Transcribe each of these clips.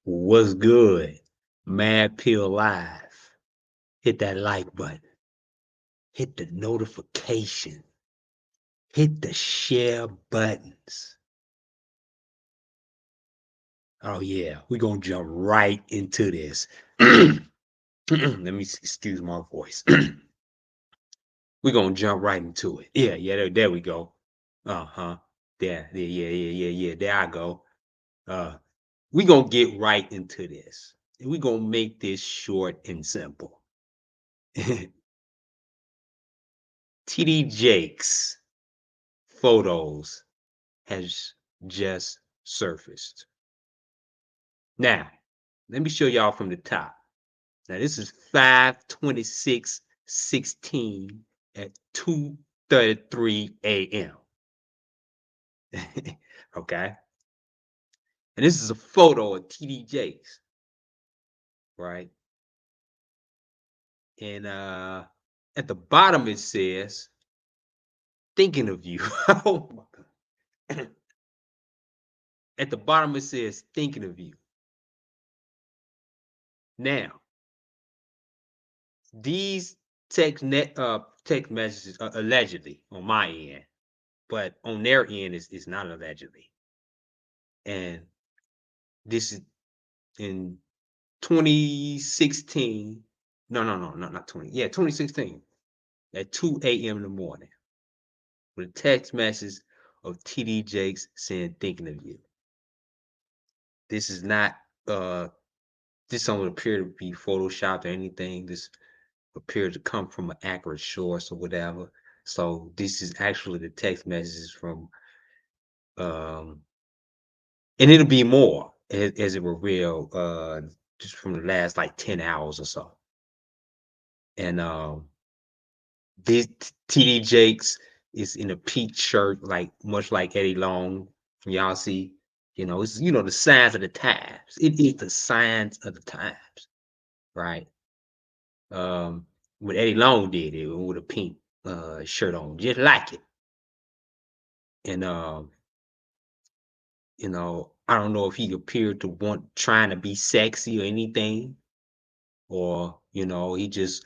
What's good? Mad Pill Live. Hit that like button. Hit the notification. Hit the share buttons. Oh yeah, we're gonna jump right into this. Let me excuse my voice. We're gonna jump right into it. Yeah, there we go. Uh-huh. Yeah. There I go. We're gonna get right into this. And we're gonna make this short and simple. TD Jakes photos has just surfaced. Now, let me show y'all from the top. Now, this is 5/26/16 at 2:33 a.m. Okay. And this is a photo of TD Jakes, right? And at the bottom it says, thinking of you. Oh my God. At the bottom it says, thinking of you. Now, these text messages allegedly on my end, but on their end is not allegedly. And this is in 2016. No, not 20. Yeah, 2016 at 2 a.m. in the morning with a text message of TD Jakes saying thinking of you. This is not this don't appear to be photoshopped or anything. This appeared to come from an accurate source or whatever. So this is actually the text messages from um and it'll be more as it were real just from the last like 10 hours or so. And this TD Jakes is in a peak shirt, like much like Eddie Long. Y'all see, it's the signs of the times. It is the signs of the times, right? When Eddie Long did it with a pink shirt on, just like it. And I don't know if he appeared to want trying to be sexy or anything, or he just,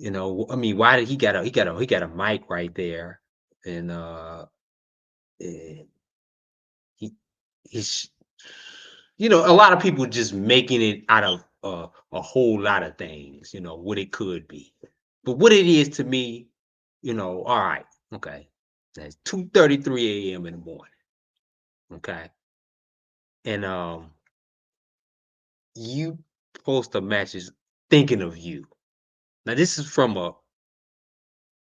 I mean, why did he got a mic right there, and eh, he he's a lot of people just making it out of a whole lot of things, what it could be, but what it is to me, all right, okay, that's 2:33 a.m. in the morning, okay, and you post a message thinking of you. Now this is from a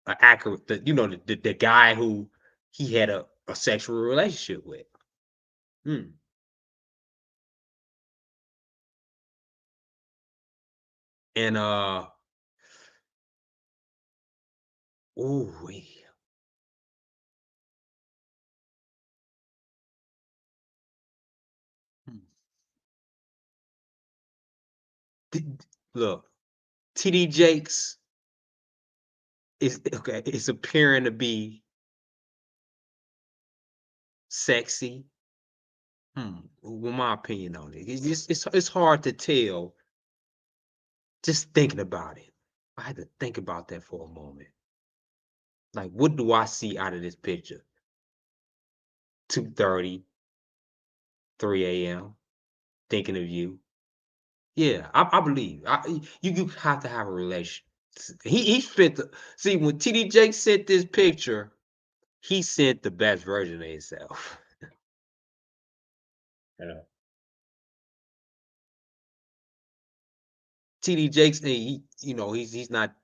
accurate, the guy who he had a sexual relationship with. Hmm. And oh, look, TD Jakes is okay. It's appearing to be sexy. Well, my opinion on it, it's hard to tell. Just thinking about it, I had to think about that for a moment. Like, what do I see out of this picture? 2:30, 3 a.m. Thinking of you. Yeah, I believe. You have to have a relation. He spent see when TD Jakes sent this picture, he sent the best version of himself. Yeah. TD Jakes, he's not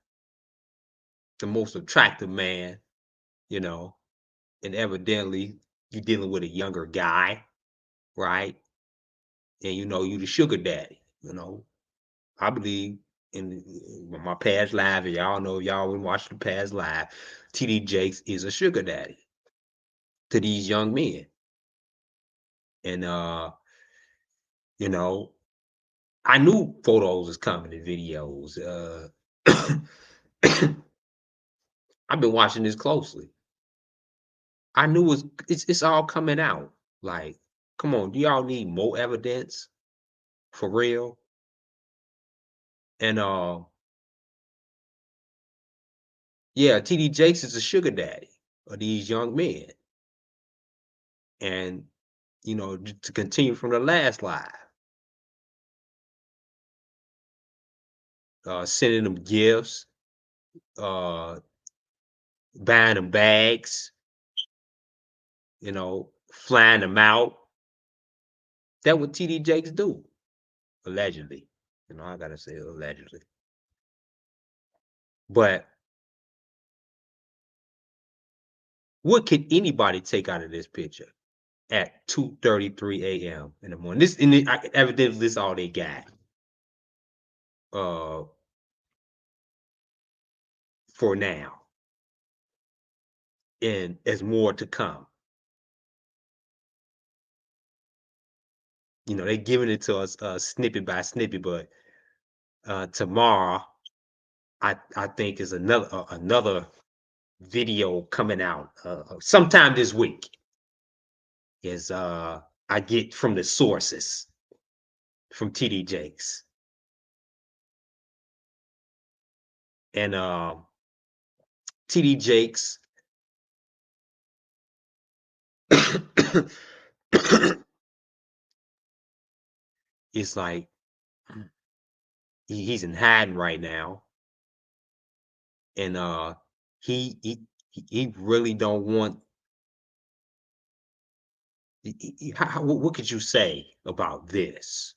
the most attractive man, you know, and evidently you're dealing with a younger guy, right? And you the sugar daddy, I believe in my past live, and y'all know y'all been watching the past live. TD Jakes is a sugar daddy to these young men. And you know, I knew photos was coming and videos. I've been watching this closely. I knew it's all coming out. Like, come on, do y'all need more evidence? For real. And yeah, TD Jakes is a sugar daddy of these young men. And to continue from the last live, sending them gifts, uh, buying them bags, flying them out. That what TD Jakes do, allegedly. I gotta say allegedly. But what can anybody take out of this picture at 2:33 a.m. in the morning? Evidently this all they got. For now. And there's more to come. They're giving it to us snippet by snippet, but tomorrow I think is another video coming out sometime this week. Is I get from the sources from TD Jakes. And TD Jakes is like he's in hiding right now. And he really don't want. What could you say about this?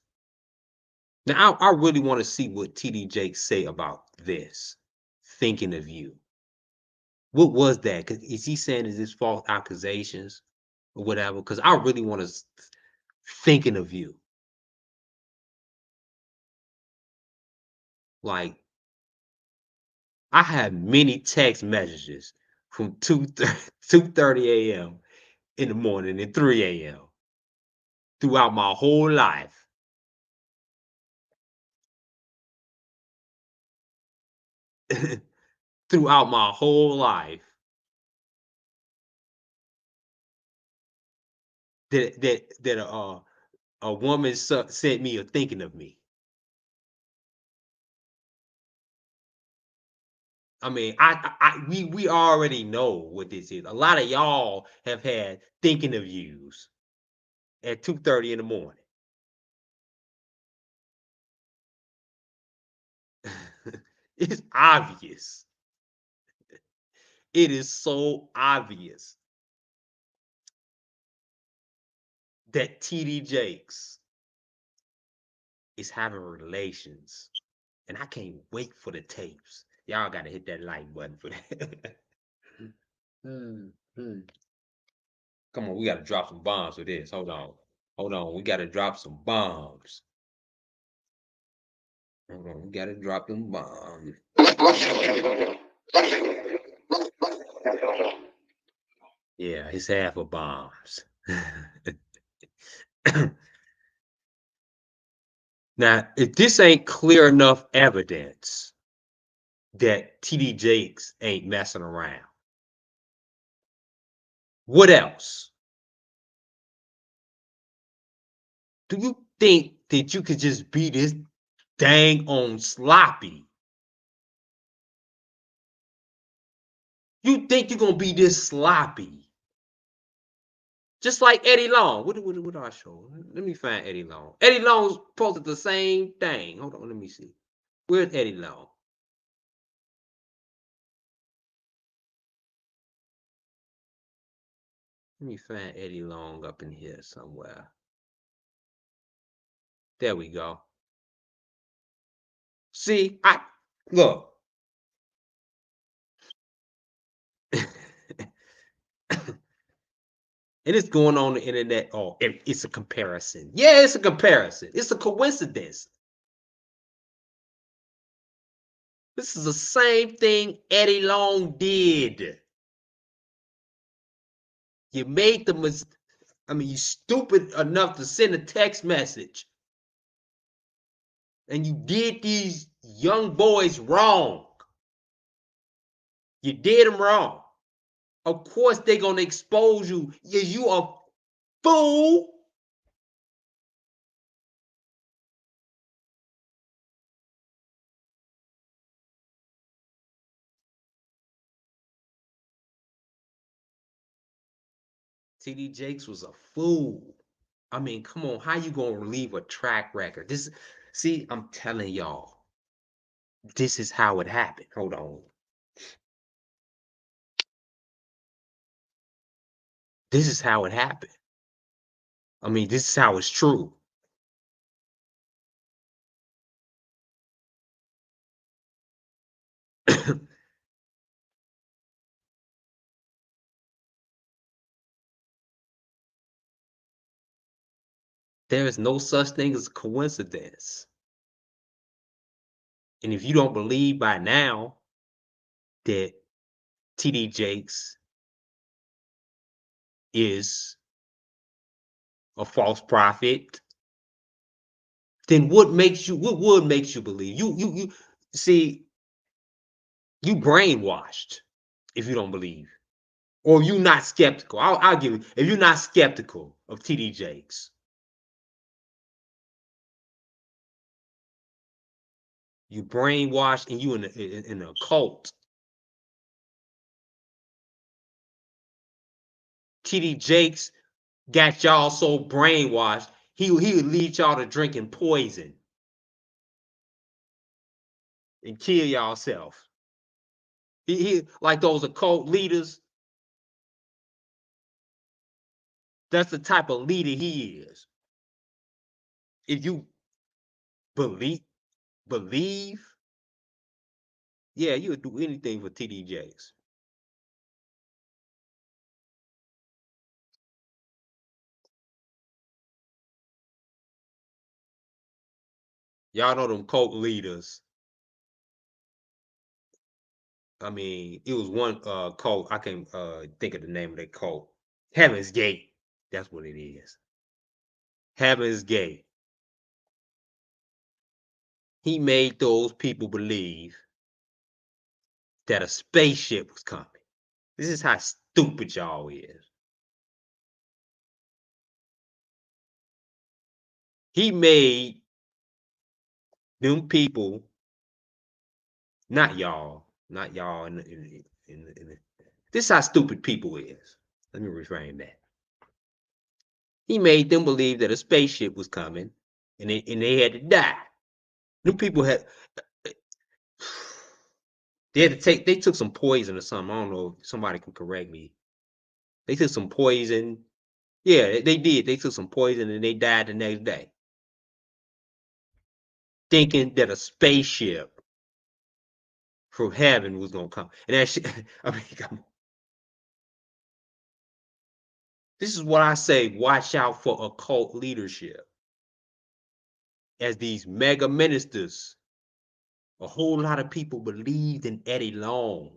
Now, I really want to see what TD Jakes say about this. Thinking of you. What was that? Because is he saying is this false accusations or whatever? Because I really want to thinking of you. Like, I have many text messages from 2:30 a.m. in the morning and 3 a.m. throughout my whole life. Throughout my whole life. That a woman sent me a thinking of me. I mean, we already know what this is. A lot of y'all have had thinking of yous at 2:30 in the morning. It's obvious. It is so obvious that TD Jakes is having relations. And I can't wait for the tapes. Y'all gotta hit that like button for that. Come on, we gotta drop some bombs for this. Hold on. We gotta drop some bombs. Hold on, we gotta drop them bombs. Yeah, it's half of bombs. Now, if this ain't clear enough evidence that TD Jakes ain't messing around, what else? Do you think that you could just be this dang on sloppy? You think you're gonna be this sloppy? Just like Eddie Long. What do I show? Let me find Eddie Long. Eddie Long's posted the same thing. Hold on, let me see. Where's Eddie Long? Let me find Eddie Long up in here somewhere. There we go. See, look. And it's going on the internet. Oh, it's a comparison. Yeah, it's a comparison. It's a coincidence. This is the same thing Eddie Long did. You made the mistake. I mean, you stupid enough to send a text message. And you did these young boys wrong. You did them wrong. Of course, they're going to expose you. You a fool. TD Jakes was a fool. I mean, come on, how you gonna leave a track record? See, I'm telling y'all, this is how it happened. Hold on. This is how it happened. I mean, this is how it's true. There is no such thing as a coincidence. And if you don't believe by now that TD Jakes is a false prophet, then what would makes you believe? You see, you brainwashed if you don't believe. Or you not skeptical. I'll give you if you're not skeptical of TD Jakes. You brainwashed and you in a cult. TD Jakes got y'all so brainwashed, he would lead y'all to drinking poison and kill y'allself. He like those occult leaders. That's the type of leader he is. If you believe, believe, yeah, you would do anything for TD Jakes. Y'all know them cult leaders. I mean, it was one cult. I can think of the name of that cult. Heaven's Gate. That's what it is. Heaven's Gate. He made those people believe that a spaceship was coming. This is how stupid y'all is. He made them people, not y'all, this is how stupid people is. Let me reframe that. He made them believe that a spaceship was coming and they had to die. Them people had they took some poison or something. I don't know if somebody can correct me. They took some poison. Yeah, they did. They took some poison and they died the next day. Thinking that a spaceship from heaven was gonna come. And that shit, I mean, come on. This is what I say, watch out for occult leadership. As these mega ministers, a whole lot of people believed in Eddie Long.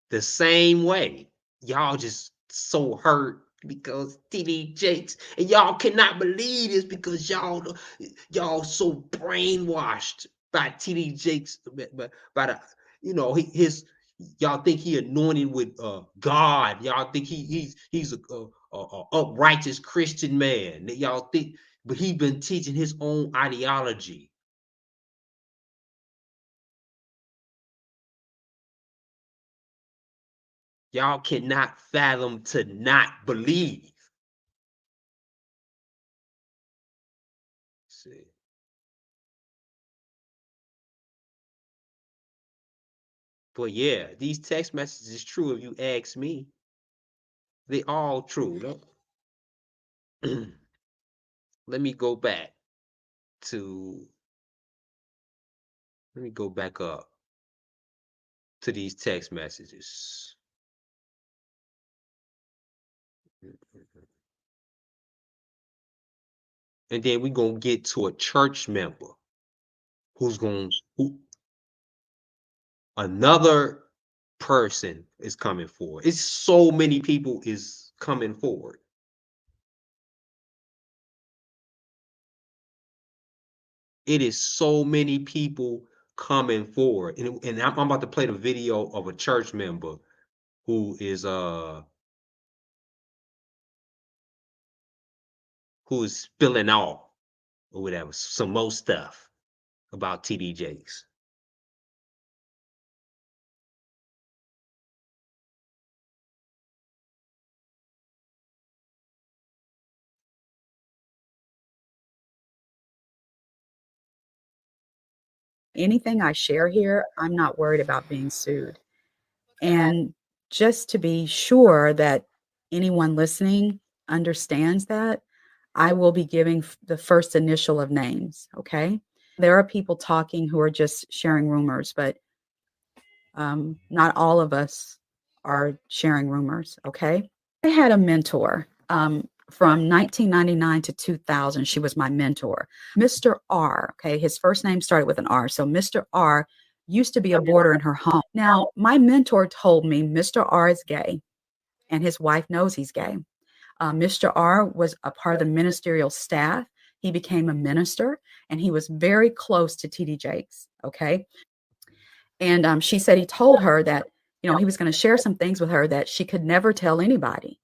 The same way. Y'all just so hurt because TD Jakes, and y'all cannot believe this because y'all so brainwashed by TD Jakes, by the his y'all think he anointed with God. Y'all think he's a uprighteous Christian man. Y'all think, but he been teaching his own ideology. Y'all cannot fathom to not believe. See. But yeah, these text messages is true if you ask me. They all true. Let me go back to let me go back up to these text messages. And then we're gonna get to a church member who another person is coming forward. It's so many people is coming forward. It is so many people coming forward. And I'm about to play the video of a church member who is spilling off or whatever, some more stuff about TD Jakes. Anything I share here, I'm not worried about being sued. And just to be sure that anyone listening understands that, I will be giving the first initial of names, okay? There are people talking who are just sharing rumors, but not all of us are sharing rumors, okay? I had a mentor from 1999 to 2000. She was my mentor. Mr. R, okay, his first name started with an R. So Mr. R used to be a boarder in her home. Now, my mentor told me Mr. R is gay and his wife knows he's gay. Mr. R was a part of the ministerial staff. He became a minister and he was very close to TD Jakes, okay? And she said he told her that, he was going to share some things with her that she could never tell anybody.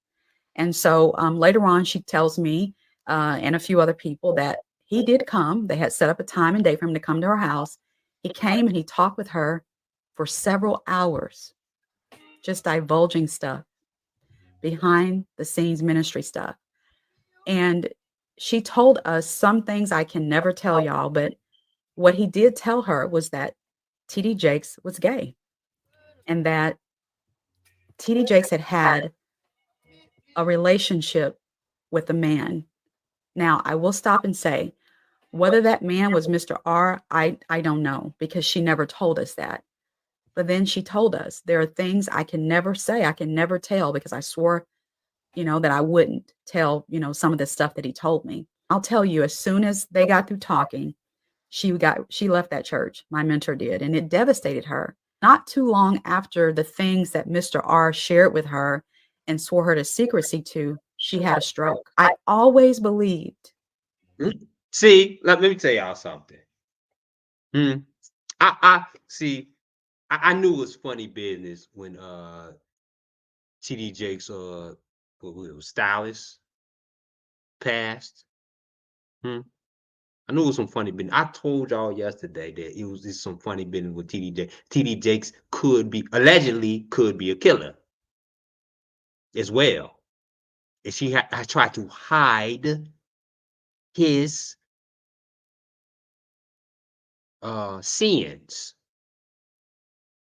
And so later on, she tells me and a few other people that he did come. They had set up a time and day for him to come to her house. He came and he talked with her for several hours, just divulging stuff, behind the scenes ministry stuff. And she told us some things I can never tell y'all, but what he did tell her was that TD Jakes was gay and that TD Jakes had had a relationship with a man. Now, I will stop and say, whether that man was Mr. R, I don't know because she never told us that. But then she told us there are things I can never say, I can never tell because I swore, that I wouldn't tell, some of the stuff that he told me. I'll tell you, as soon as they got through talking, she left that church. My mentor did, and it devastated her. Not too long after the things that Mr. R shared with her and swore her to secrecy to, she had a stroke. I always believed. See, let me tell y'all something. I see. I knew it was funny business when TD Jakes what was stylist passed. I knew it was some funny business. I told y'all yesterday that it was just some funny business with TD Jakes. TD Jakes allegedly could be a killer as well. And I tried to hide his sins.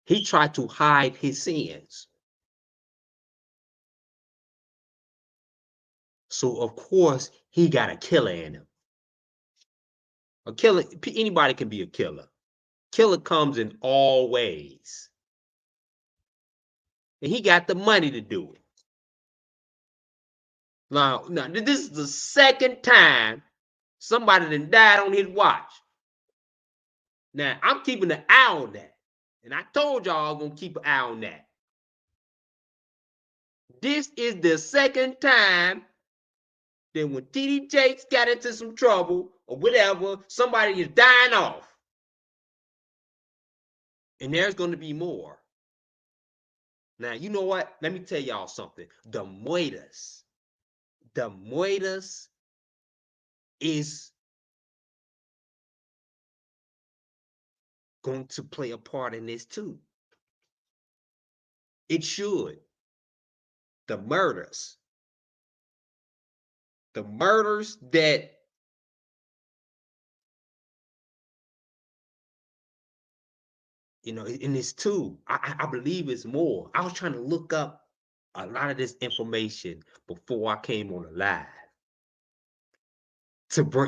He tried to hide his sins. So of course he got a killer in him. A killer, anybody can be a killer. Killer comes in all ways. And he got the money to do it. Now this is the second time somebody done died on his watch. Now, I'm keeping an eye on that. And I told y'all I'm going to keep an eye on that. This is the second time that when TD Jakes got into some trouble or whatever, somebody is dying off. And there's going to be more. Now, you know what? Let me tell y'all something. The Muertas is going to play a part in this too. It should. The murders that in this too. I believe it's more. I was trying to look up a lot of this information before I came on the live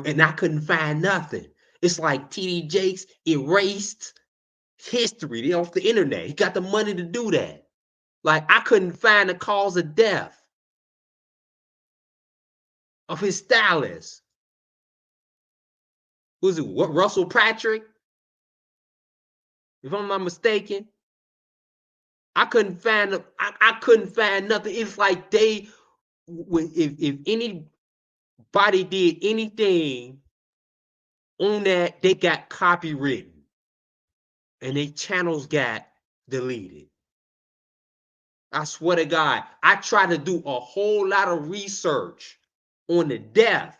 and I couldn't find nothing. It's like TD Jakes erased history off the internet. He got the money to do that. Like I couldn't find the cause of death of his stylist. Was it Russell Patrick? If I'm not mistaken, I couldn't find nothing. It's like if anybody did anything on that, they got copywritten and their channels got deleted. I swear to God, I tried to do a whole lot of research on the death.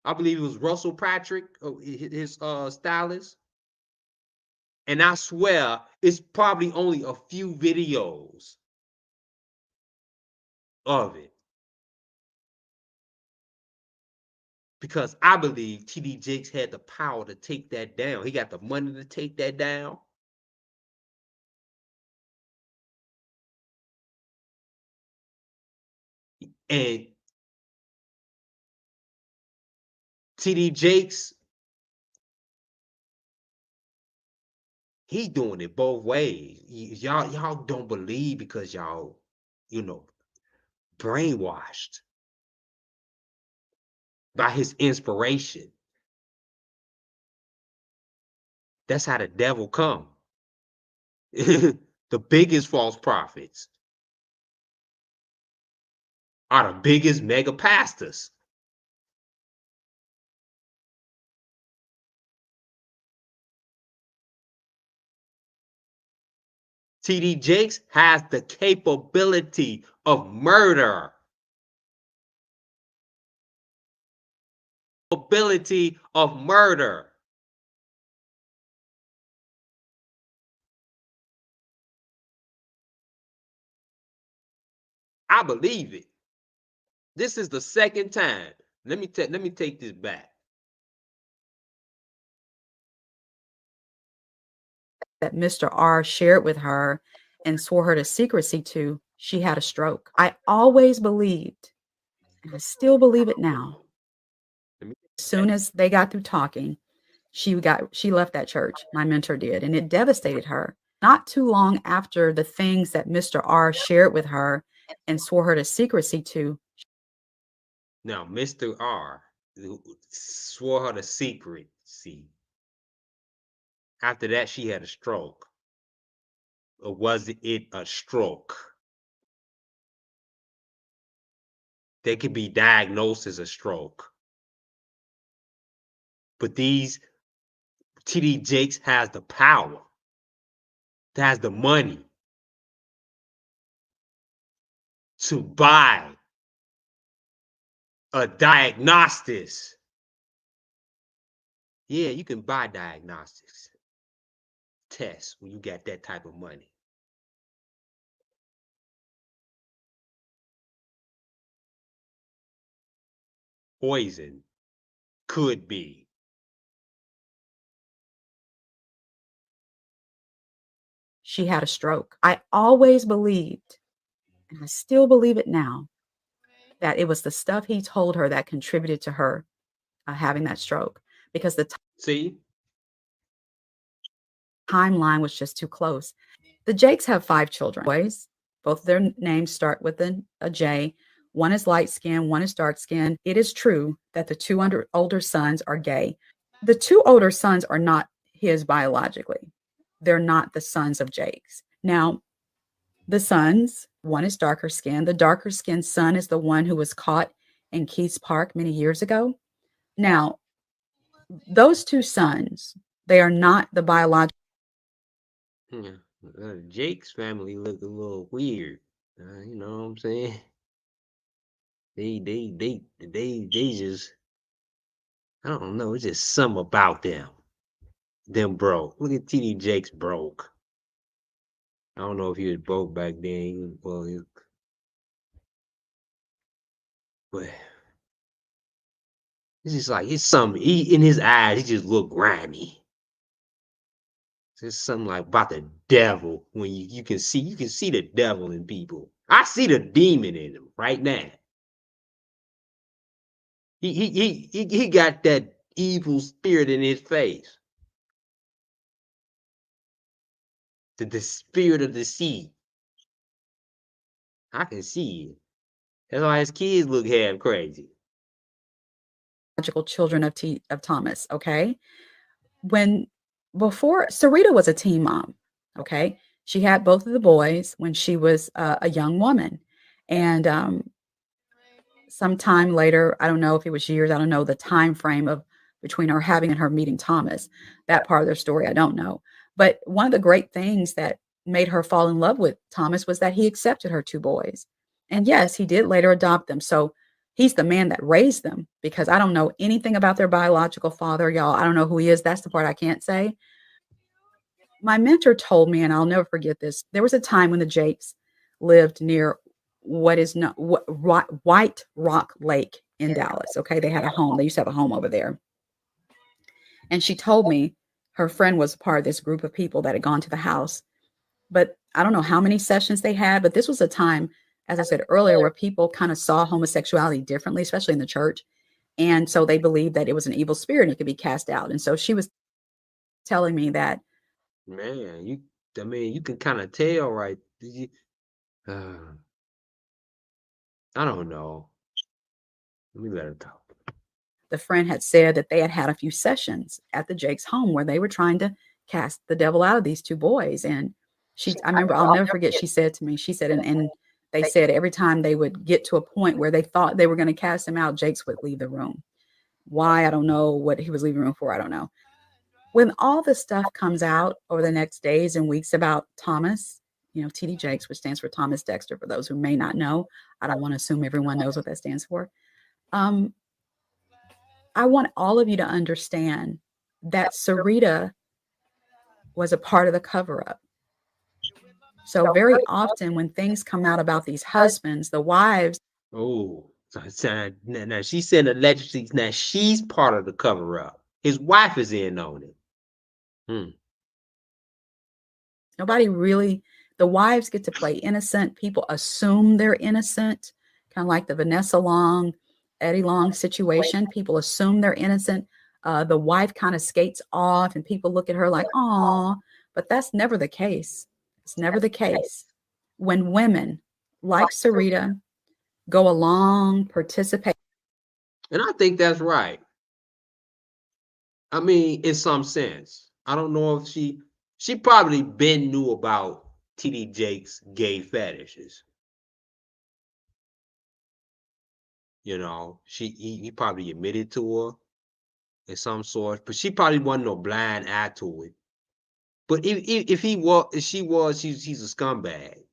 I believe it was Russell Patrick, his stylist. And I swear it's probably only a few videos of it. because I believe TD Jakes had the power to take that down. He got the money to take that down. And TD Jakes, he doing it both ways. Y'all don't believe because y'all, brainwashed by his inspiration. That's how the devil come. The biggest false prophets are the biggest mega pastors. TD Jakes has the capability of murder. Ability of murder. I believe it. This is the second time. Let me take this back. That Mr. R shared with her and swore her to secrecy to, she had a stroke. I always believed, and I still believe it now. As soon as they got through talking, she left that church. My mentor did, and it devastated her. Not too long after the things that Mr. R shared with her and swore her to secrecy to. Now, Mr. R swore her to secrecy. After that, she had a stroke. Or was it a stroke? They could be diagnosed as a stroke. But these TD Jakes has the power, has the money to buy a diagnostics. Yeah, you can buy diagnostics tests when you got that type of money. Poison could be. She had a stroke. I always believed, and I still believe it now, that it was the stuff he told her that contributed to her having that stroke, because the timeline was just too close. The Jakes have 5 children. Boys, both of their names start with a J. One is light skinned, one is dark skinned. It is true that the 2 older sons are gay. The 2 older sons are not his biologically. They're not the sons of Jakes. Now, the sons, one is darker skinned. The darker skinned son is the one who was caught in Keith's Park many years ago. Now, those 2 sons, they are not the biological. Yeah. Jake's family look a little weird. You know what I'm saying? They just, I don't know. It's just something about them. Them broke. Look at TD Jakes broke. I don't know if he was broke back then. But it's just like it's something. In his eyes, he just look grimy. There's something like about the devil when you can see the devil in people. I see the demon in him right now. He got that evil spirit in his face. The spirit of deceit. I can see it. That's why his kids look half crazy. Children of Thomas, okay? Before Sarita was a teen mom, okay? She had both of the boys when she was a young woman. And sometime later, I don't know if it was years, I don't know the time frame of between her having and her meeting Thomas. That part of their story, I don't know. But one of the great things that made her fall in love with Thomas was that he accepted her 2 boys. And yes, he did later adopt them. So he's the man that raised them, because I don't know anything about their biological father, y'all. I don't know who he is. That's the part I can't say. My mentor told me, and I'll never forget this, there was a time when the Jakes lived near what is not White Rock Lake in Dallas. Okay. They had a home. They used to have a home over there. And she told me her friend was part of this group of people that had gone to the house. But I don't know how many sessions they had, but this was a time, as I said earlier, where people kind of saw homosexuality differently, especially in the church. And so they believed that it was an evil spirit and it could be cast out. And so she was telling me that Man, I mean, you can kind of tell, right? I don't know. Let me let her talk. the friend had said that they had had a few sessions at the Jake's home where they were trying to cast the devil out of these two boys. And I remember, I'll never forget, she said to me, she said, and they said every time they would get to a point where they thought they were going to cast him out, Jakes would leave the room. Why? I don't know. What he was leaving the room for, I don't know. When all this stuff comes out over the next days and weeks about Thomas, TD Jakes, which stands for Thomas Dexter, for those who may not know, I don't want to assume everyone knows what that stands for. I want all of you to understand that Sarita was a part of the cover up. So very often when things come out about these husbands, the wives. Oh, now she said allegedly, now she's part of the cover up. His wife is in on it. Nobody really, the wives get to play innocent. People assume they're innocent, kind of like the Vanessa Long, Eddie Long situation. People assume they're innocent. The wife kind of skates off and people look at her like, "Aw," but that's never the case. It's never the case. When women like Sarita go along, participate. And I think that's right. I mean, in some sense. I don't know if she probably been knew about TD Jakes' gay fetishes. He probably admitted to her in some sort, but she probably wasn't no blind eye to it. But if she's a scumbag,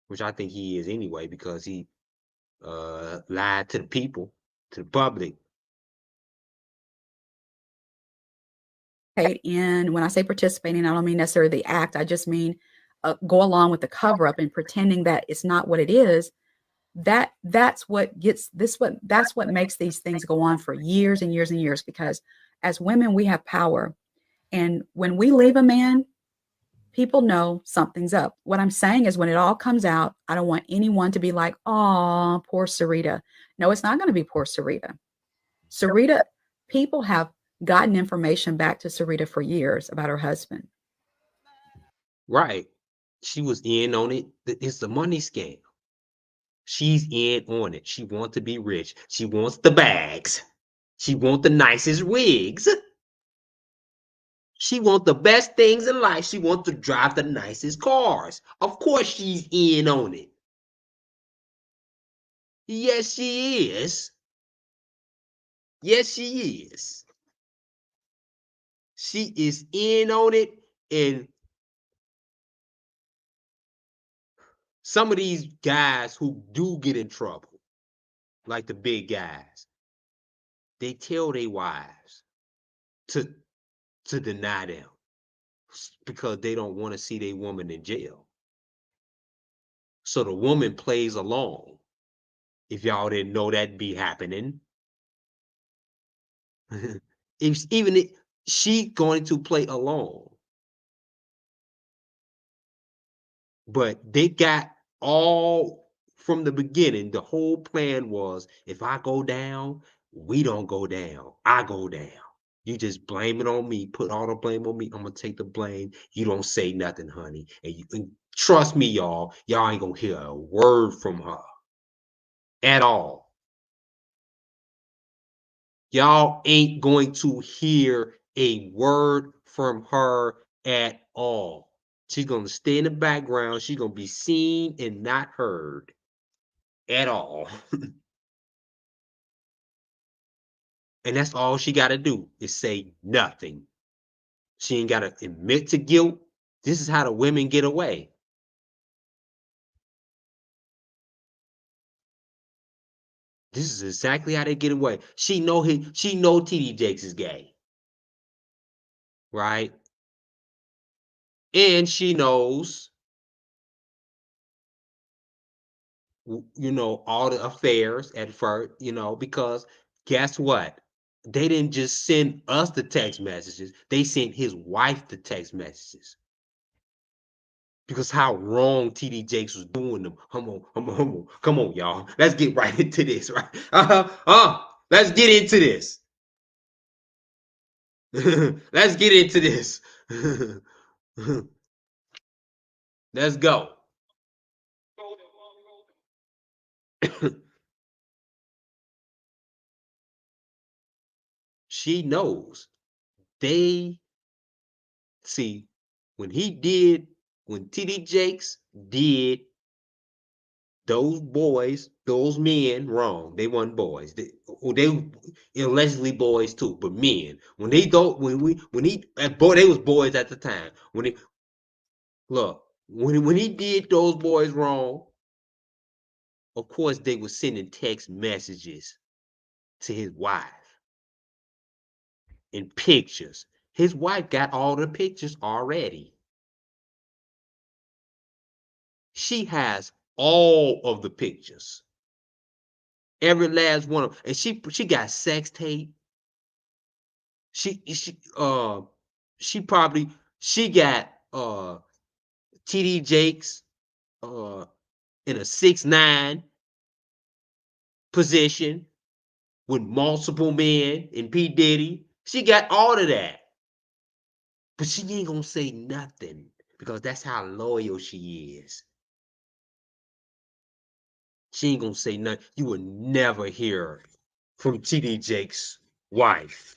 which I think he is anyway, because he lied to the people, to the public. In, when I say participating, I don't mean necessarily the act. I just mean go along with the cover up and pretending that it's not what it is. That's what makes these things go on for years and years and years, because as women we have power, and when we leave a man, people know something's up. What I'm saying is, when it all comes out, I don't want anyone to be like, "Oh, poor Sarita." No, it's not going to be poor Sarita. Sarita, people have gotten information back to Sarita for years about her husband. Right. She was in on it. It's the money scam. She's in on it. She wants to be rich. She wants the bags. She wants the nicest wigs. She wants the best things in life. She wants to drive the nicest cars. Of course she's in on it. Yes, she is. Yes, she is. She is in on it. And some of these guys who do get in trouble, like the big guys, they tell their wives to deny them because they don't want to see their woman in jail. So the woman plays along. If y'all didn't know that'd be happening. Even she going to play along. But they got all from the beginning. The whole plan was, if I go down, we don't go down. I go down. You just blame it on me. Put all the blame on me. I'm gonna take the blame. You don't say nothing, honey. And trust me, y'all. Y'all ain't gonna hear a word from her at all. Y'all ain't going to hear a word from her at all. She's gonna stay in the background. She's gonna be seen and not heard at all. And that's all she got to do is say nothing. She ain't got to admit to guilt. This is how the women get away. This is exactly how they get away. She know TD Jakes is gay. Right? And she knows you know, all the affairs at first, you know, because guess what? They didn't just send us the text messages, they sent his wife the text messages. Because how wrong TD Jakes was doing them. Come on, y'all. Let's get right into this, right? Let's get into this. Let's get into this. Let's go. She knows. They see when TD Jakes did those boys, those men wrong. They weren't boys. They allegedly boys too, but men. When they don't, when he, boy, they was boys at the time. When he look, when he did those boys wrong, of course they were sending text messages to his wife and pictures. His wife got all the pictures already. She has all of the pictures, every last one of them, and she got sex tape. She she uh she got TD Jakes uh in a 6'9" position with multiple men and P. Diddy. She got all of that. But she ain't gonna say nothing because that's how loyal she is. She ain't gonna say nothing. You will never hear from TD Jakes' wife.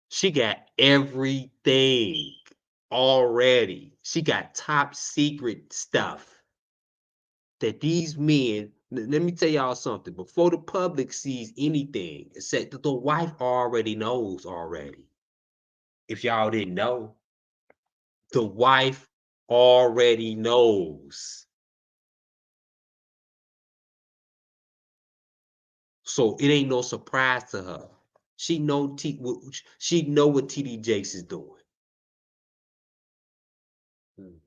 She got everything already. She got top secret stuff that these men, let me tell y'all something, before the public sees anything, it's that the wife already knows already. If y'all didn't know, the wife already knows. So it ain't no surprise to her. She know what TD Jakes is doing. Mm.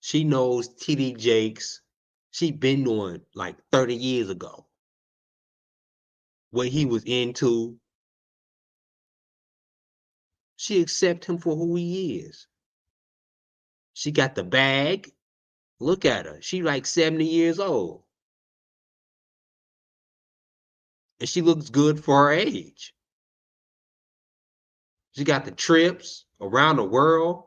She knows TD Jakes. She been doing like 30 years ago. What he was into, she accept him for who he is. She got the bag. Look at her. She like 70 years old. And she looks good for her age. She got the trips around the world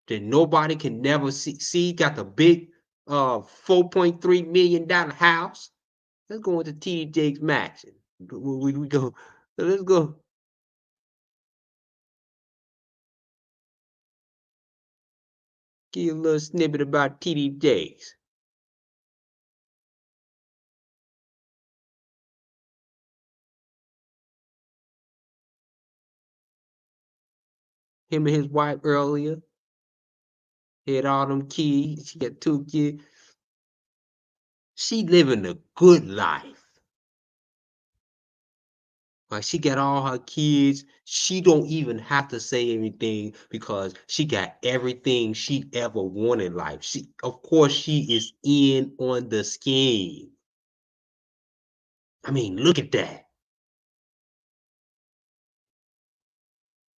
that nobody can never see. Got the big $4.3 million house. Let's go into TD Jakes Mansion. We go. Let's go. Give you a little snippet about TD Jakes. Him and his wife earlier had all them kids. She got 2 kids. She living a good life. Like she got all her kids. She don't even have to say anything because she got everything she ever wanted in life. Of course, she is in on the scheme. I mean, look at that.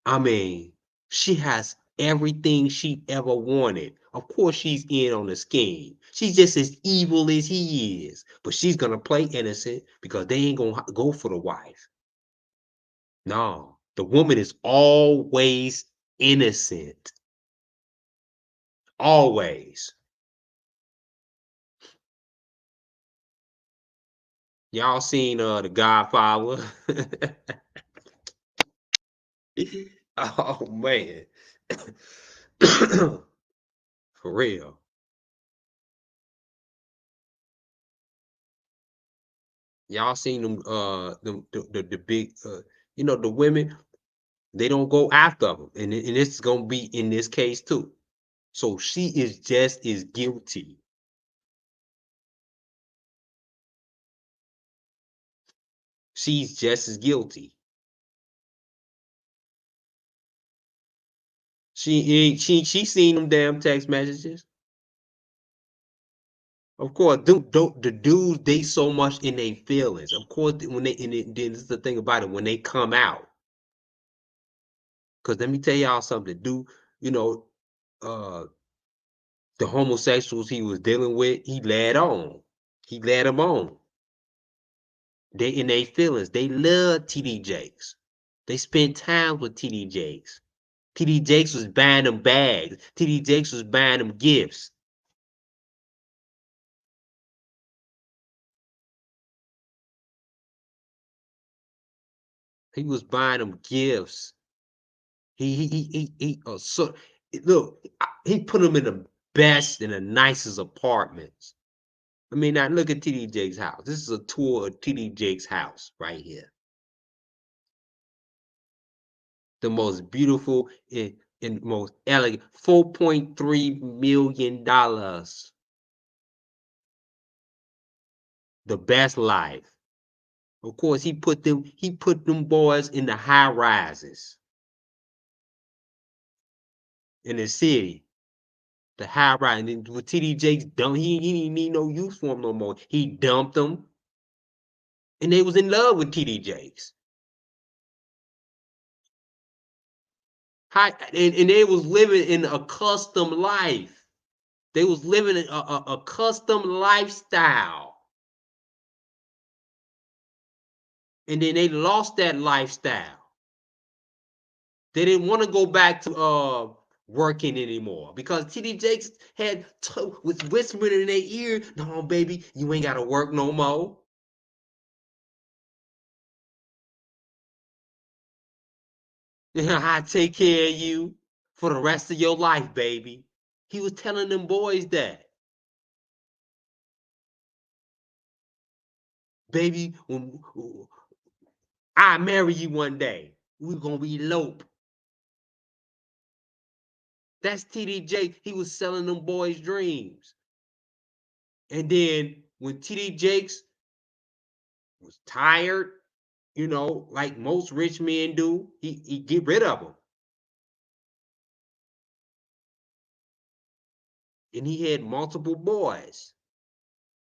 I mean, she has everything she ever wanted. Of course, she's in on the scheme. She's just as evil as he is, but she's gonna play innocent because they ain't gonna go for the wife. No, the woman is always innocent. Always. Y'all seen The Godfather? Oh man. For real. Y'all seen them the big the women They don't go after them, and it's gonna be in this case too. So she is just as guilty. She's just as guilty. She seen them damn text messages. Of course, the dudes, they so much in their feelings. Of course, when they then this is the thing about it, when they come out. Because let me tell y'all something, dude, you know, uh the homosexuals he was dealing with, he led on. He led them on. They in their feelings. They love TD Jakes. They spent time with TD Jakes. TD Jakes was buying them bags. TD Jakes was buying them gifts. He was buying them gifts. So look, he put them in the best and the nicest apartments. I mean, now look at TD Jakes' house. This is a tour of TD Jakes' house right here. The most beautiful and most elegant, $4.3 million. The best life. Of course, he put them boys in the high rises in the city. The high rise. And then with TD Jakes dump, he didn't need no use for him no more. He dumped them. And they was in love with TD Jakes. And they was living in a custom life. They was living in a custom lifestyle. And then they lost that lifestyle. They didn't want to go back to working anymore because TD Jakes was whispering in their ear, "No, baby, you ain't got to work no more. I take care of you for the rest of your life, baby." He was telling them boys that, "Baby, when I marry you one day, we're gonna elope." That's TD Jakes. He was selling them boys dreams. And then when TD Jakes was tired, like most rich men do, he get rid of them. And he had multiple boys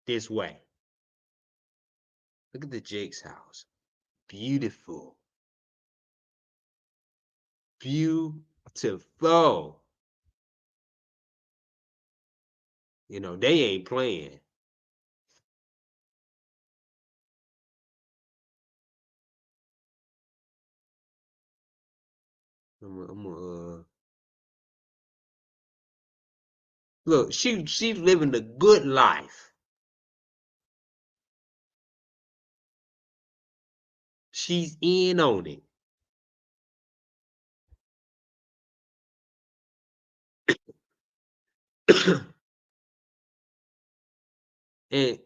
this way. Look at the Jakes house. Beautiful. Beautiful. They ain't playing. Look, she's living the good life. She's in on it. And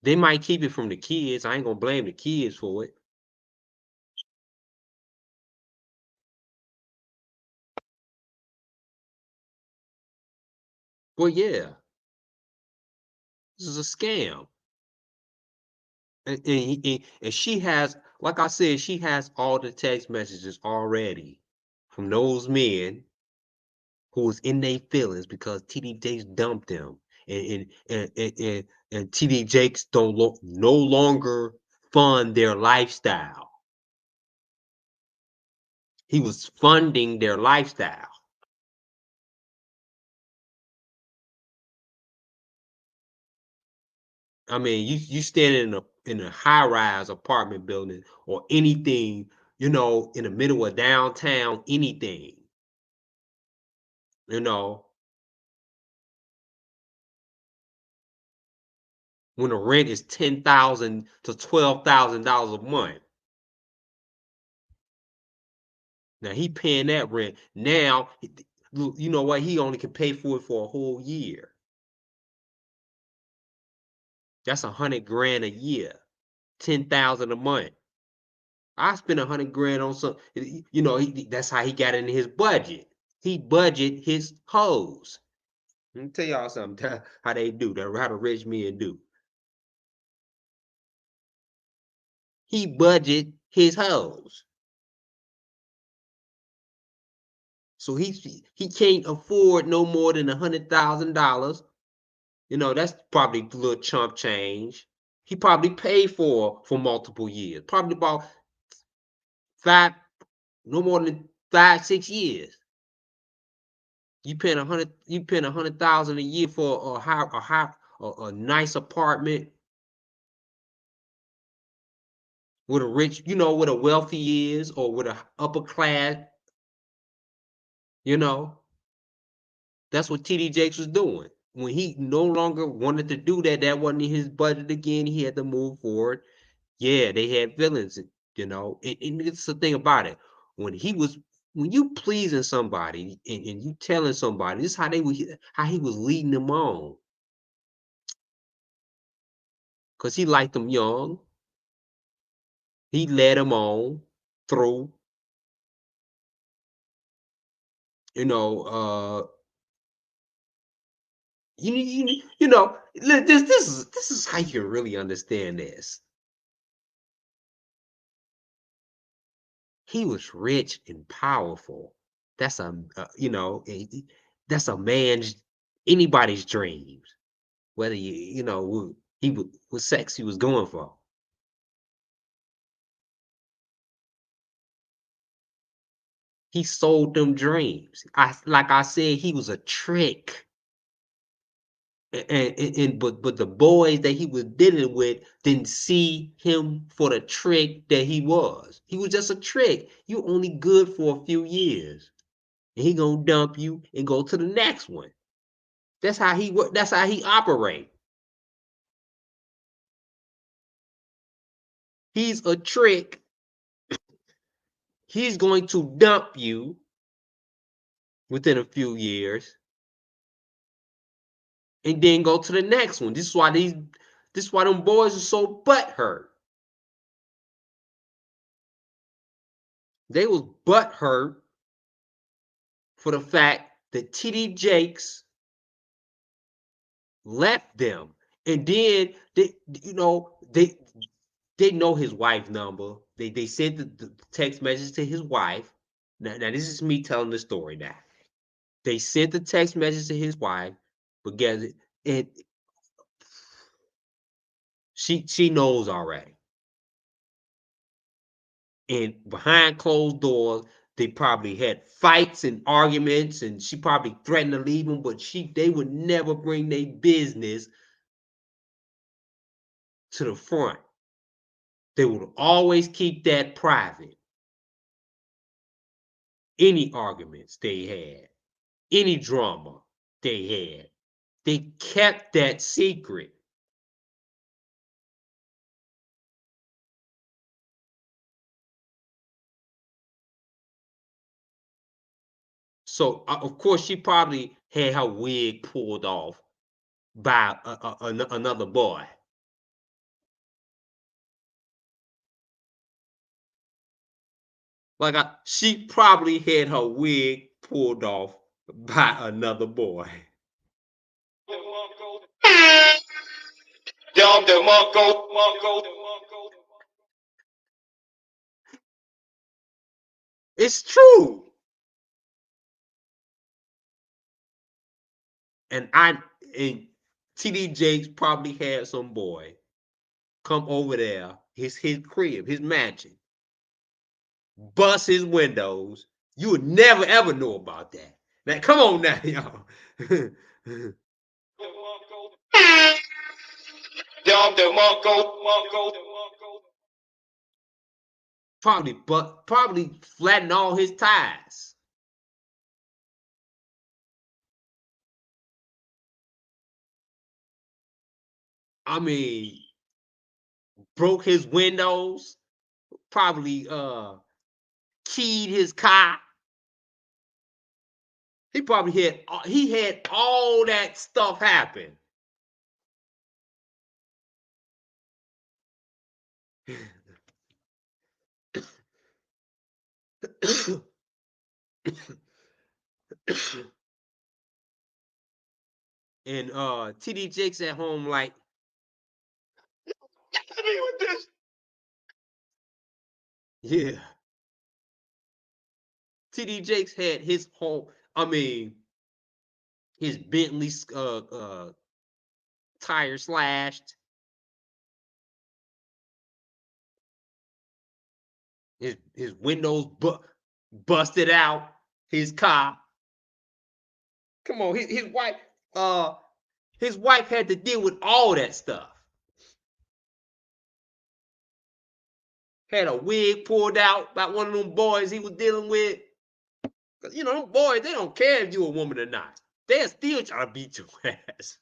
they might keep it from the kids. I ain't gonna blame the kids for it. But yeah, this is a scam. And she has, like I said, she has all the text messages already from those men who was in their feelings because TD Jakes dumped them, and TD Jakes no longer fund their lifestyle. He was funding their lifestyle. I mean, you standing in a high rise apartment building or anything, in the middle of downtown, anything, you know, when the rent is $10,000 to $12,000 a month. Now he paying that rent. Now, you know what? He only can pay for it for a whole year. That's $100,000 a year, $10,000 a month. I spent 100 grand on some, you know, that's how he got into his budget. He budget his hoes. Let me tell y'all something, how they do, how the rich men do. He budget his hoes. So he can't afford no more than $100,000. You know, that's probably a little chump change. He probably paid for multiple years, probably about five, no more than 5, 6 years. You paying $100,000 a year for a nice apartment with a rich, you know, what a wealthy is, or with a upper class, you know. That's what TD Jakes was doing. When he no longer wanted to do that, that wasn't in his budget again. He had to move forward. Yeah, they had feelings, you know. And it's the thing about it. When you pleasing somebody and you telling somebody, this is how he was leading them on. Because he liked them young. He led them on through, you know, you know, this is how you really understand this. He was rich and powerful. That's you know, that's a man's, anybody's dreams. Whether you know, what sex he was going for. He sold them dreams. Like I said, he was a trick. But the boys that he was dealing with didn't see him for the trick that he was. He was just a trick. You only good for a few years, and he gonna dump you and go to the next one. That's how he work. That's how he operate. He's a trick. He's going to dump you within a few years, and then go to the next one. This is why them boys are so butthurt. They was butthurt for the fact that TD Jakes left them. And then they know his wife number. They sent the text message to his wife. Now this is me telling the story now. They sent the text message to his wife, but guess it, she knows already. And behind closed doors, they probably had fights and arguments, and she probably threatened to leave him, but they would never bring their business to the front. They would always keep that private. Any arguments they had, any drama they had, they kept that secret. So, of course, she probably had her wig pulled off by another boy. She probably had her wig pulled off by another boy. It's true. And TD Jakes probably had some boy come over there, his crib, his mansion, bust his windows. You would never ever know about that. Now, come on now, y'all. Probably flatten all his tires. I mean, broke his windows. Probably keyed his car. He had all that stuff happen. And TD Jakes at home like, I mean, with this. Yeah. TD Jakes had his whole, I mean, his Bentley tire slashed, his windows busted out, his car. Come on, his wife had to deal with all that stuff. Had a wig pulled out by one of them boys he was dealing with. Cause you know, them boys, they don't care if you a woman or not. They'll still try to beat your ass.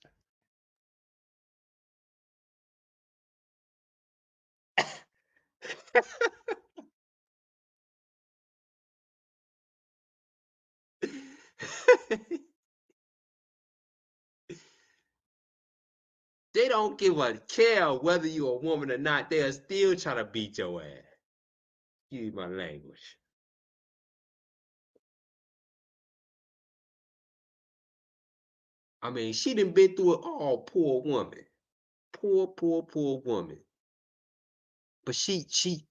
They don't give a care whether you're a woman or not. They'll still try to beat your ass. Excuse my language. I mean, she done been through it all, poor woman. Poor woman. But she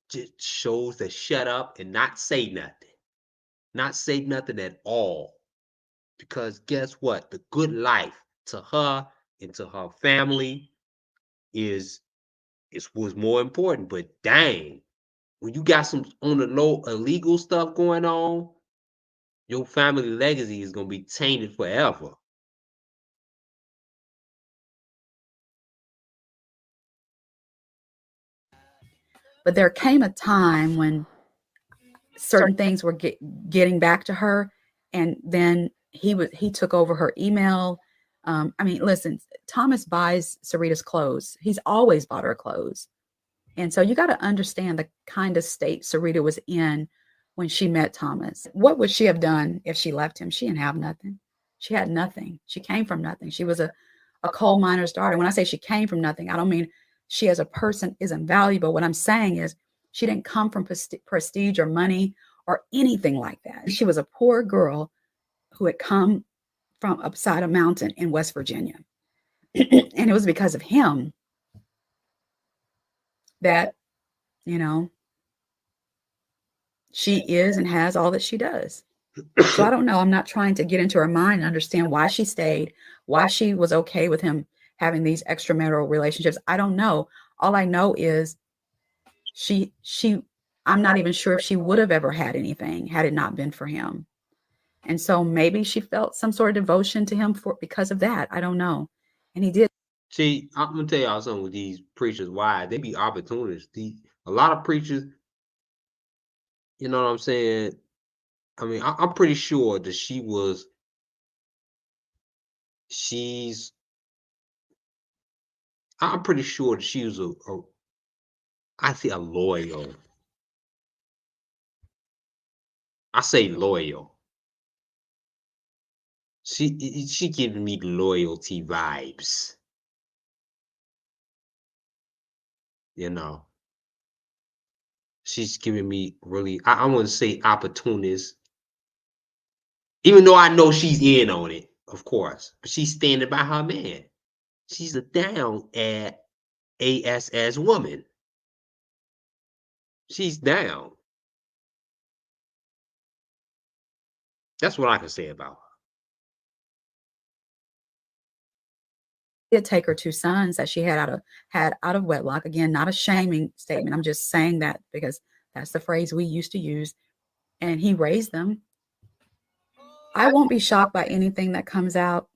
just chose to shut up and not say nothing. Not say nothing at all. Because guess what? The good life to her and to her family was more important. But dang, when you got some on the low illegal stuff going on, your family legacy is gonna be tainted forever. But there came a time when certain things were getting back to her, and then he took over her email. I mean, listen, Thomas buys Sarita's clothes. He's always bought her clothes. And so you got to understand the kind of state Sarita was in when she met Thomas. What would she have done if she left him? She didn't have nothing. She had nothing. She came from nothing. She was a coal miner's daughter. When I say she came from nothing, I don't mean she as a person isn't valuable. What I'm saying is she didn't come from prestige or money or anything like that. She was a poor girl who had come from upside a mountain in West Virginia. And it was because of him that, you know, she is and has all that she does. So I don't know. I'm not trying to get into her mind and understand why she stayed, why she was okay with him having these extramarital relationships. I don't know. All I know is she I'm not even sure if she would have ever had anything had it not been for him. And so maybe she felt some sort of devotion to him because of that. I don't know. And he did. See, I'm gonna tell y'all something with these preachers. Why they be opportunists? A lot of preachers, you know what I'm saying? I mean, I'm pretty sure that I'm pretty sure that she was I say a loyal. I say loyal. She giving me loyalty vibes. You know, she's giving me really. I want to say opportunist, even though I know she's in on it, of course. But she's standing by her man. She's a down at ASS woman. She's down. That's what I can say about her. Did take her two sons that she had out of wedlock. Again, not a shaming statement. I'm just saying that because that's the phrase we used to use. And he raised them. I won't be shocked by anything that comes out,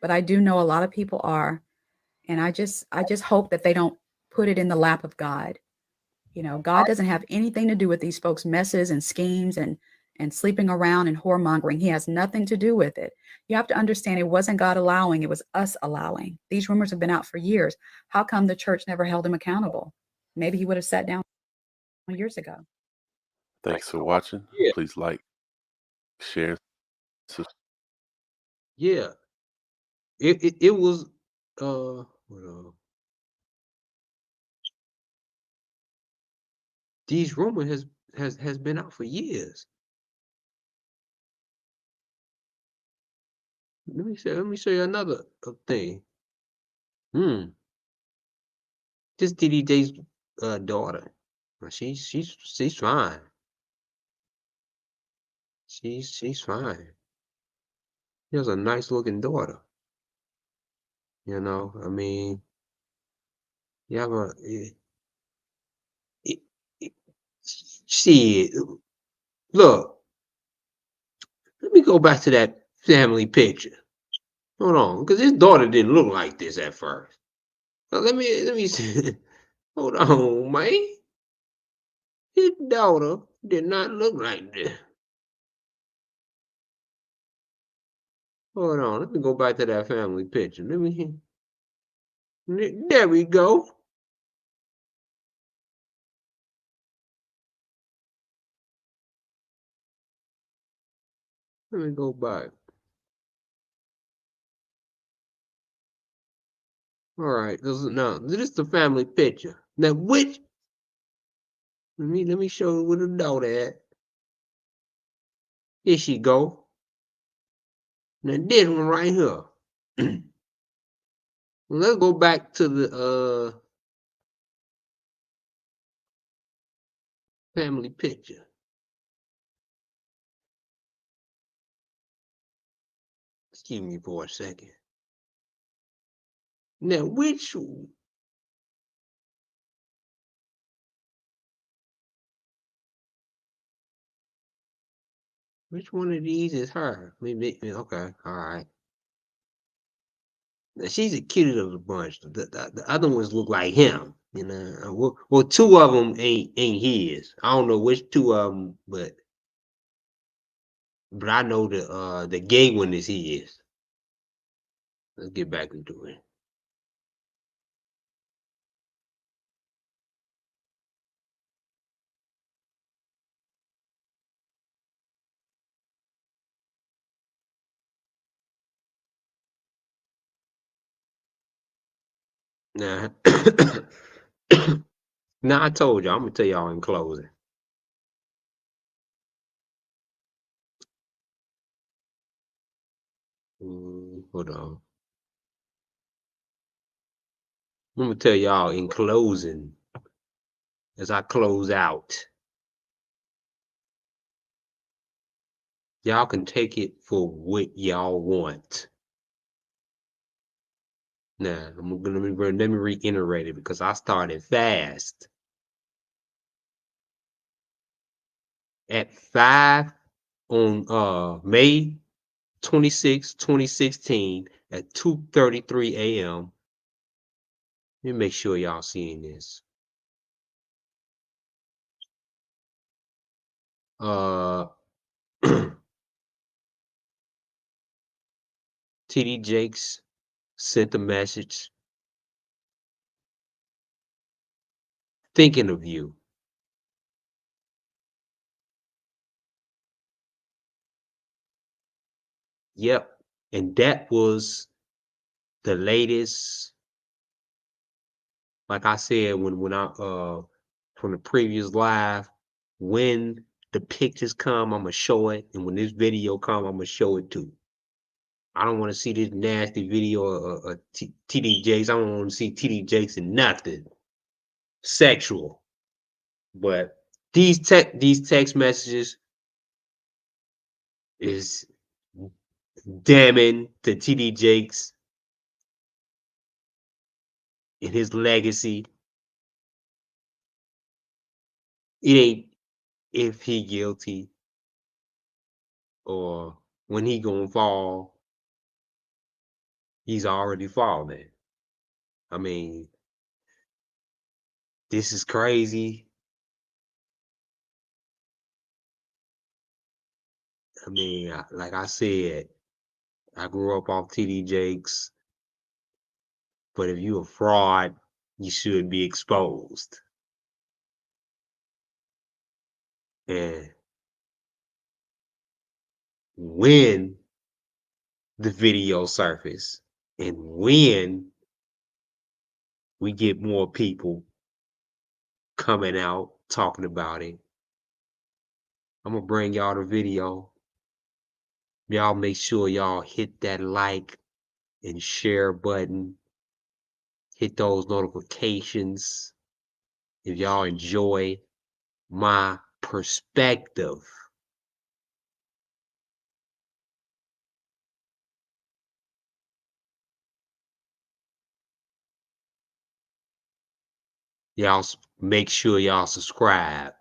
but I do know a lot of people are. And I just hope that they don't put it in the lap of God. You know, God doesn't have anything to do with these folks' messes and schemes and sleeping around and whoremongering. He has nothing to do with it. You have to understand it wasn't God allowing, it was us allowing. These rumors have been out for years. How come the church never held him accountable? Maybe he would have sat down years ago. Thanks for watching. Yeah. Please like, share, subscribe. Yeah. It was these rumors has been out for years. Let me show you another thing. This DDJ's daughter. She's fine. She's fine. She has a nice looking daughter. You know, I mean, you have a shit. Look, let me go back to that family picture. Hold on, because his daughter didn't look like this at first. Now, let me see. Hold on, man. His daughter did not look like this. Hold on, let me go back to that family picture. There we go. Let me go back. All right, this is the family picture. Now, which? Let me show you where the daughter at. Here she go. Now this one right here. Let's go back to the family picture. Excuse me for a second. Now, which one of these is her? Maybe, okay, all right. Now, she's the cutest of the bunch. The other ones look like him. You know, well, two of them ain't his. I don't know which two of them, but I know the gay one is his. Let's get back into it. Now, now I told you, I'm gonna tell y'all in closing. Hold on. I'm gonna tell y'all in closing, as I close out. Y'all can take it for what y'all want. Now, let me reiterate it because I started fast. At 5 on May 26, 2016 at 2:33 a.m. Let me make sure y'all seeing this. TD Jakes sent a message thinking of you. Yep. And that was the latest. Like I said, when I from the previous live, when the pictures come, I'm gonna show it. And when this video come, I'm gonna show it too. I don't want to see this nasty video of TD Jakes. I don't want to see TD Jakes and nothing sexual. But these text messages is damning to TD Jakes and his legacy. It ain't if he guilty or when he gonna fall. He's already fallen. I mean, this is crazy. I mean, like I said, I grew up off TD Jakes, but if you a fraud, you should be exposed. And when the video surface and when we get more people coming out talking about it, I'm gonna bring y'all the video. Y'all make sure y'all hit that like and share button. Hit those notifications if y'all enjoy my perspective. Y'all make sure y'all subscribe.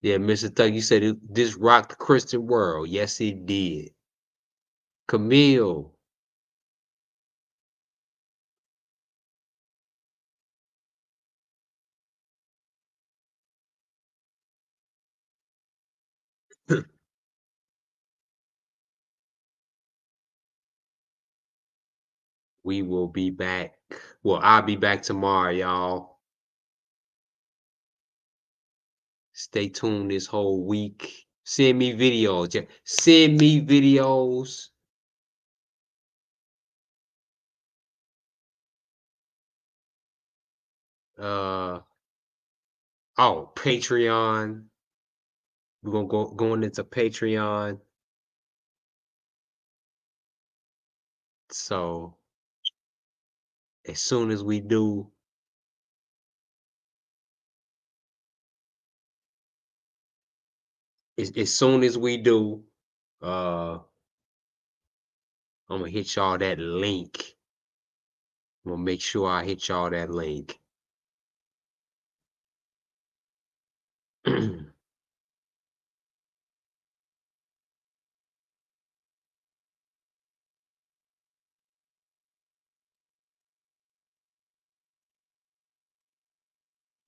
Yeah, Mr. Thug, you said this rocked the Christian world. Yes, it did. Camille. We will be back. Well, I'll be back tomorrow, y'all. Stay tuned this whole week. Send me videos. Yeah, send me videos. Oh, Patreon. We're gonna going into Patreon. So as soon as we do, as soon as we do, I'm gonna hit y'all that link. I'm gonna make sure I hit y'all that link.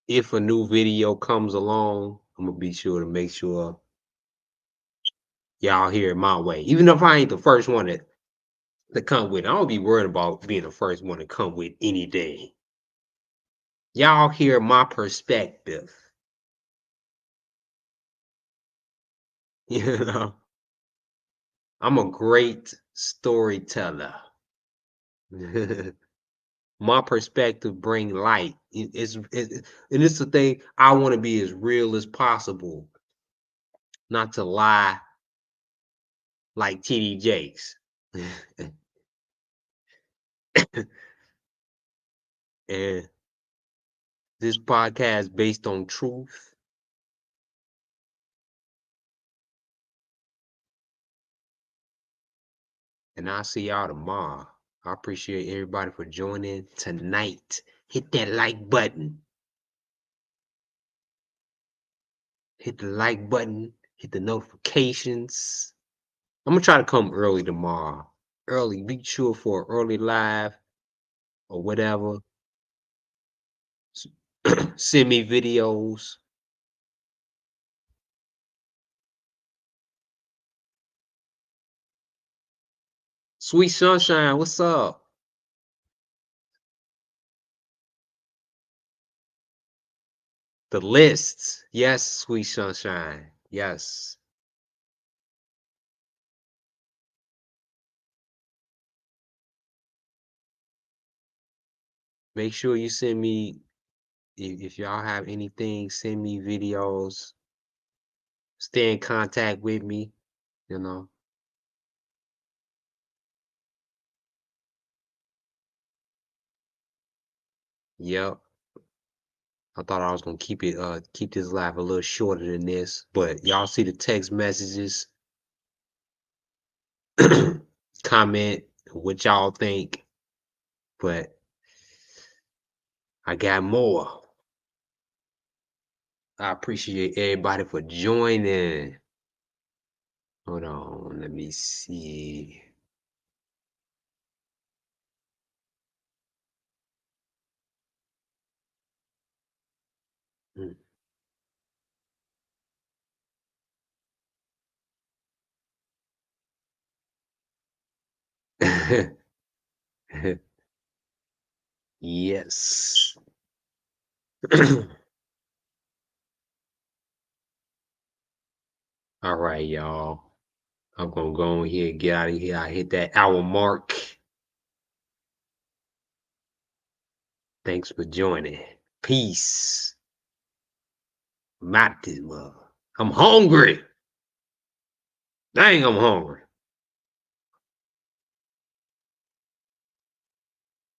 If a new video comes along, I'm gonna be sure to make sure y'all hear it my way. Even if I ain't the first one to come with it, I don't be worried about being the first one to come with anything. Y'all hear my perspective. You know, I'm a great storyteller. My perspective bring light. And it's the thing. I want to be as real as possible, not to lie like TD Jakes. And this podcast based on truth. And I'll see y'all tomorrow. I appreciate everybody for joining tonight. Hit that like button. Hit the like button. Hit the notifications. I'm gonna try to come early tomorrow. Early. Be sure for an early live or whatever. Send me videos. Sweet Sunshine, what's up? The lists. Yes, Sweet Sunshine. Yes. Make sure you send me, if y'all have anything, send me videos. Stay in contact with me, you know. Yep. I thought I was gonna keep this live a little shorter than this, but y'all see the text messages. Comment what y'all think, but I got more. I appreciate everybody for joining. Hold on, let me see. Yes. All right, y'all. I'm gonna go in here and get out of here. I hit that hour mark. Thanks for joining. Peace. I'm out this mother. I'm hungry. Dang, I'm hungry.